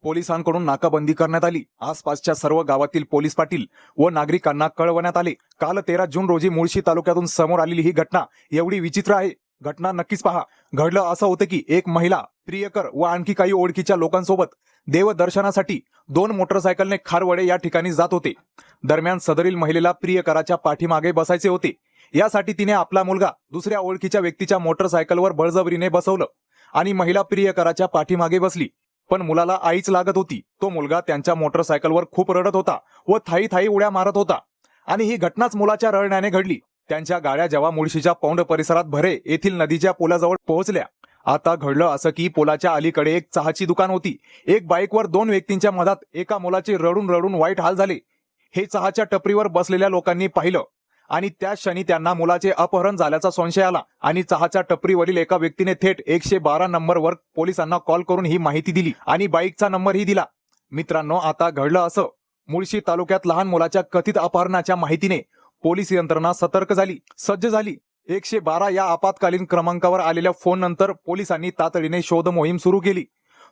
पोलिसांकडून नाकाबंदी करण्यात आली। आसपासच्या सर्व गावातील पोलीस पाटील व नागरिकांना कळवण्यात आले। काल 13 जून रोजी मुळशी तालुक्यातून समोर आलेली ही घटना एवढी विचित्र आहे। घटना नक्कीच पहा। घडलं असं होतं की एक महिला प्रियकर व आणखी काही ओळखीच्या लोकांसोबत देवदर्शनासाठी 2 मोटरसायकलने खारवडे या ठिकाणी जात होते। दरम्यान सदरील महिलेला प्रियकराच्या पाठीमागे बसायचे होते। यासाठी तिने आपला मुलगा दुसऱ्या ओळखीच्या व्यक्तीच्या मोटरसायकलवर बळजबरीने बसवलं आणि महिला प्रियकराच्या पाठीमागे बसली। पण मुलाला आईच लागत होती। तो मुलगा त्यांच्या मोटरसायकलवर खूप रडत होता व थाई थाई उड्या मारत होता आणि ही घटनाच मुलाच्या रडण्याने घडली। त्यांच्या गाड्या जेव्हा मुळशीच्या पौंड परिसरात भरे येथील नदीच्या पुलाजवळ पोहोचल्या। आता घडलं असं की पुलाच्या अलीकडे एक चहाची दुकान होती। एक बाईकवर 2 व्यक्तींच्या मधात एका मुलाचे रडून रडून वाईट हाल झाले। हे चहाच्या टपरीवर बसलेल्या लोकांनी पाहिलं आणि त्या क्षणी त्यांना मुलाचे अपहरण झाल्याचा संशय आला आणि चहाच्या टपरीवरील एका व्यक्तीने थेट 112 नंबरवर पोलिसांना कॉल करून ही माहिती दिली आणि बाईकचा नंबरही दिला। मित्रांनो, आता घडलं असं, मुळशी तालुक्यात लहान मुलाच्या कथित अपहरणाच्या माहितीने पोलीस यंत्रणा सतर्क झाली, सज्ज झाली। 112 या आपत्कालीन क्रमांकावर आलेल्या फोन नंतर पोलिसांनी तातडीने शोध मोहीम सुरू केली।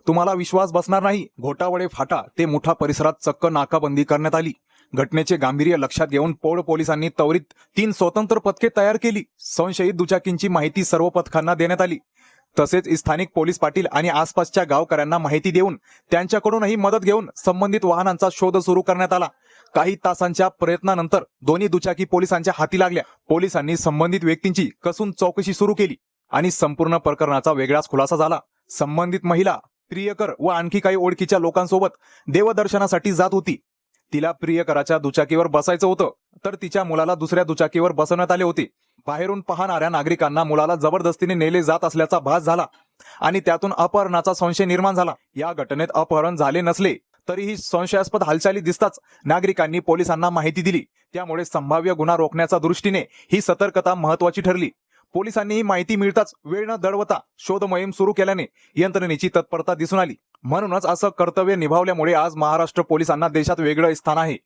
तुम्हाला विश्वास बसणार नाही, घोटावडे फाटा ते मुठा परिसरात चक्क नाकाबंदी करण्यात आली। घटनेचे गांभीर्य लक्षात घेऊन पौड पोलिसांनी त्वरित 3 स्वतंत्र पथके तयार केली। संशयित दुचाकींची माहिती सर्व पथकांना देण्यात आली। तसेच स्थानिक पोलीस पाटील आणि आसपासच्या गावकऱ्यांना माहिती देऊन त्यांच्याकडूनही मदत घेऊन संबंधित वाहनांचा शोध सुरू करण्यात आला। काही तासांच्या प्रयत्नानंतर दोन्ही दुचाकी पोलिसांच्या हाती लागल्या। पोलिसांनी संबंधित व्यक्तींची कसून चौकशी सुरू केली आणि संपूर्ण प्रकरणाचा वेगळाच खुलासा झाला। संबंधित महिला प्रियकर व आणखी काही ओळखीच्या लोकांसोबत देवदर्शनासाठी जात होती। तिला प्रियकराच्या दुचाकीवर बसायचं होतं, तर तिच्या मुलाला दुसऱ्या दुचाकीवर बसवण्यात आले होते। बाहेरून पाहणाऱ्या नागरिकांना मुलाला जबरदस्तीने नेले जात असल्याचा भास झाला आणि त्यातून अपहरणाचा संशय निर्माण झाला। या घटनेत अपहरण झाले नसले तरीही संशयास्पद हालचाली दिसताच नागरिकांनी पोलिसांना माहिती दिली। त्यामुळे संभाव्य गुन्हा रोखण्याच्या दृष्टीने ही सतर्कता महत्त्वाची ठरली। पोलिसांनी ही माहिती मिळताच वेळ न दळवता शोध मोहीम सुरू केल्याने यंत्रणेची तत्परता दिसून आली। म्हणूनच असं कर्तव्य निभावल्यामुळे आज महाराष्ट्र पोलिसांना देशात वेगळं स्थान आहे।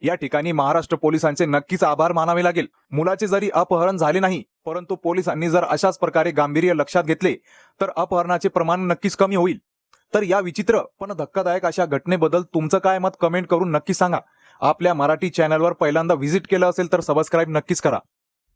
या ठिकाणी महाराष्ट्र पोलिसांचे नक्कीच आभार मानावे लागेल। मुलाचे जरी अपहरण झाले नाही, परंतु पोलिसांनी जर अशाच प्रकारे गांभीर्य लक्षात घेतले तर अपहरणाचे प्रमाण नक्कीच कमी होईल। तर या विचित्र पण धक्कादायक अशा घटनेबद्दल तुमचं काय मत कमेंट करून नक्की सांगा। आपल्या मराठी चॅनलवर पहिल्यांदा व्हिजिट केलं असेल तर सबस्क्राईब नक्कीच करा।